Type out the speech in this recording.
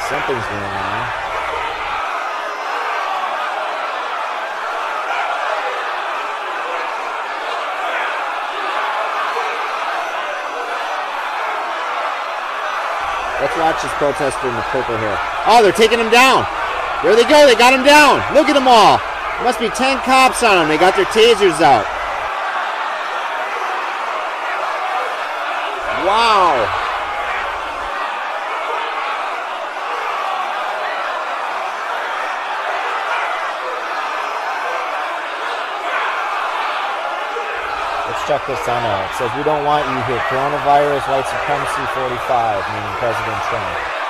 Something's going on. Let's watch this protester in the purple hair. Oh, they're taking him down. There they go. They got him down. Look at them all. There must be 10 cops on them. They got their tasers out. Wow. Let's check this one out. It says, we don't want you here. Coronavirus, white supremacy 45, meaning President Trump.